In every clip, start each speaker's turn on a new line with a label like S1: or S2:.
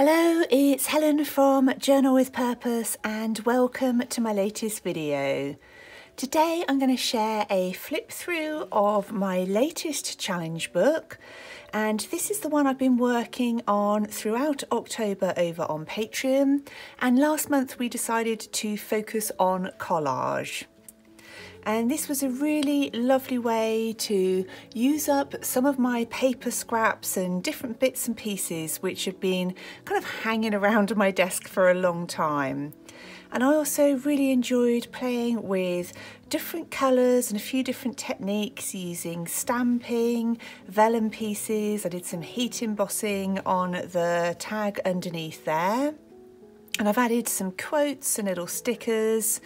S1: Hello, it's Helen from Journal with Purpose and welcome to my latest video. Today I'm going to share a flip through of my latest challenge book, and this is the one I've been working on throughout October over on Patreon, and last month we decided to focus on collage. And this was a really lovely way to use up some of my paper scraps and different bits and pieces which had been kind of hanging around my desk for a long time. And I also really enjoyed playing with different colours and a few different techniques using stamping, vellum pieces. I did some heat embossing on the tag underneath there. And I've added some quotes and little stickers.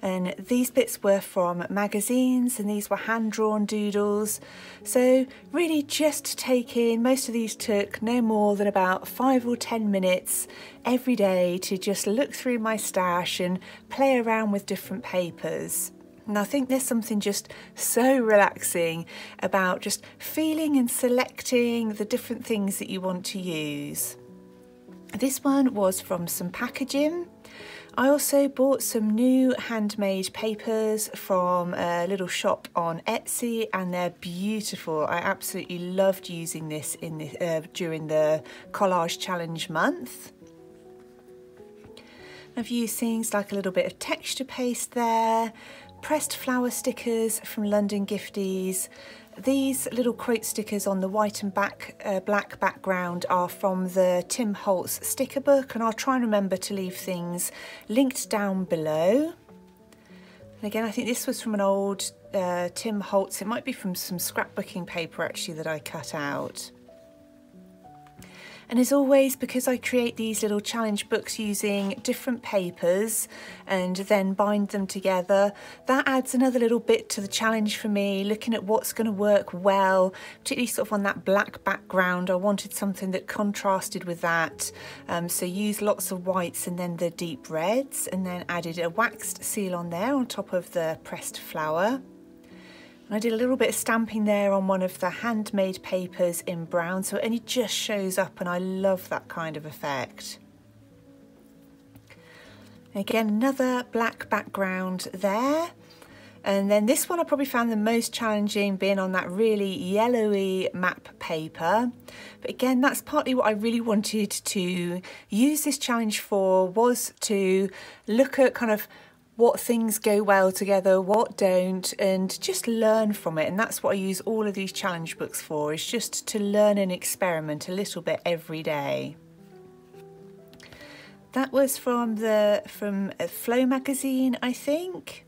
S1: And these bits were from magazines and these were hand-drawn doodles. So really just taking, most of these took no more than about 5 or 10 minutes every day to just look through my stash and play around with different papers. And I think there's something just so relaxing about just feeling and selecting the different things that you want to use. This one was from some packaging. I also bought some new handmade papers from a little shop on Etsy, and they're beautiful. I absolutely loved using this in during the Collage Challenge month. I've used things like a little bit of texture paste there, pressed flower stickers from London Gifties. These little quote stickers on the white and black background are from the Tim Holtz sticker book, and I'll try and remember to leave things linked down below. And again, I think this was from an old Tim Holtz. It might be from some scrapbooking paper actually that I cut out. And as always, because I create these little challenge books using different papers and then bind them together, that adds another little bit to the challenge for me, looking at what's going to work well, particularly sort of on that black background. I wanted something that contrasted with that, so used lots of whites and then the deep reds, and then added a waxed seal on there on top of the pressed flower. I did a little bit of stamping there on one of the handmade papers in brown, so it only just shows up, and I love that kind of effect. Again, another black background there. And then this one I probably found the most challenging, being on that really yellowy map paper. But again, that's partly what I really wanted to use this challenge for, was to look at kind of what things go well together, what don't, and just learn from it. And that's what I use all of these challenge books for, is just to learn and experiment a little bit every day. That was from Flow magazine, I think.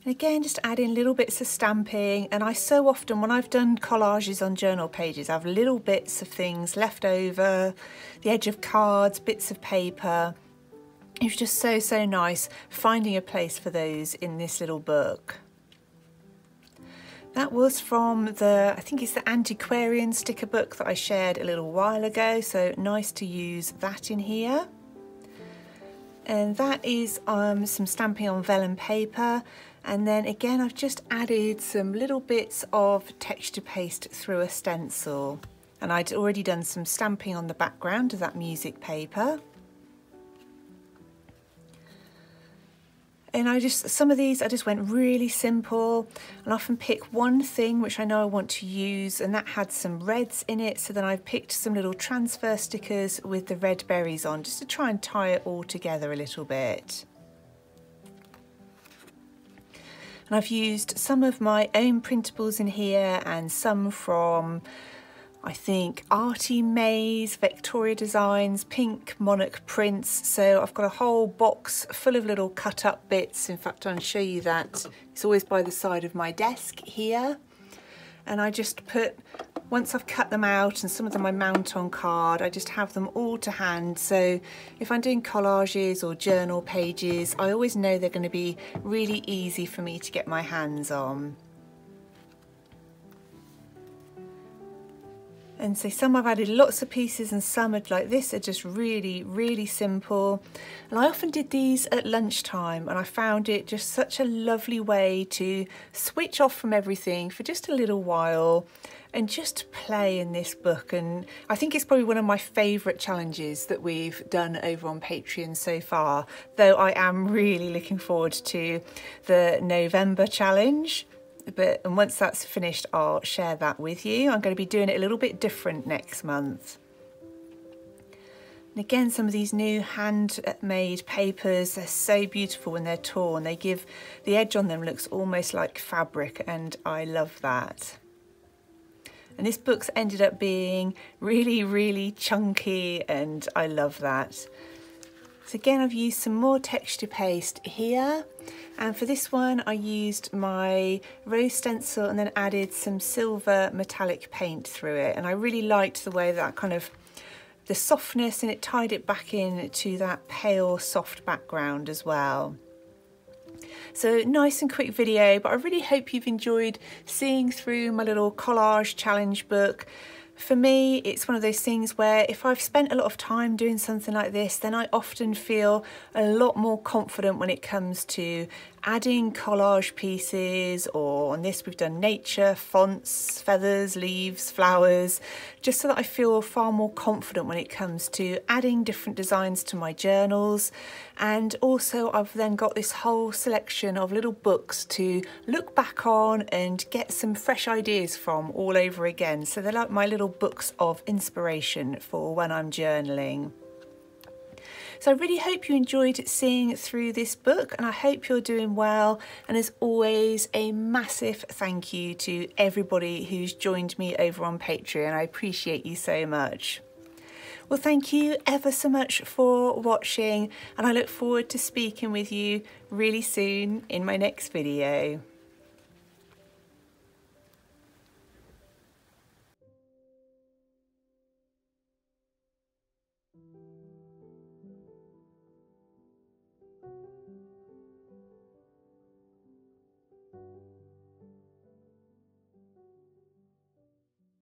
S1: And again, just adding little bits of stamping. And I so often, when I've done collages on journal pages, I have little bits of things left over, the edge of cards, bits of paper. It was just so nice finding a place for those in this little book. That was from the, I think it's the Antiquarian sticker book that I shared a little while ago, so nice to use that in here. And that is some stamping on vellum paper, and then again I've just added some little bits of texture paste through a stencil, and I'd already done some stamping on the background of that music paper. And some of these I just went really simple, and often pick one thing which I know I want to use, and that had some reds in it, so then I picked some little transfer stickers with the red berries on, just to try and tie it all together a little bit. And I've used some of my own printables in here and some from, I think, Artie Mays, Victoria Designs, Pink Monarch Prints. So I've got a whole box full of little cut up bits. In fact, I'll show you that. It's always by the side of my desk here. And I just put, once I've cut them out, and some of them I mount on card, I just have them all to hand. So if I'm doing collages or journal pages, I always know they're going to be really easy for me to get my hands on. And so some I've added lots of pieces and some are like this are just really simple. And I often did these at lunchtime and I found it just such a lovely way to switch off from everything for just a little while and just play in this book. And I think it's probably one of my favourite challenges that we've done over on Patreon so far, though I am really looking forward to the November challenge. And once that's finished, I'll share that with you. I'm going to be doing it a little bit different next month. And again, some of these new handmade papers, they're so beautiful when they're torn. They give, the edge on them looks almost like fabric, and I love that. And this book's ended up being really chunky, and I love that. So again, I've used some more texture paste here. And for this one, I used my rose stencil and then added some silver metallic paint through it. And I really liked the way that kind of, the softness, and it tied it back in to that pale, soft background as well. So nice and quick video, but I really hope you've enjoyed seeing through my little collage challenge book. For me, it's one of those things where if I've spent a lot of time doing something like this, then I often feel a lot more confident when it comes to adding collage pieces, or on this we've done nature, fonts, feathers, leaves, flowers, just so that I feel far more confident when it comes to adding different designs to my journals. And also I've then got this whole selection of little books to look back on and get some fresh ideas from all over again. So they're like my little books of inspiration for when I'm journaling. So I really hope you enjoyed seeing through this book, and I hope you're doing well. And as always, a massive thank you to everybody who's joined me over on Patreon. I appreciate you so much. Well, thank you ever so much for watching, and I look forward to speaking with you really soon in my next video.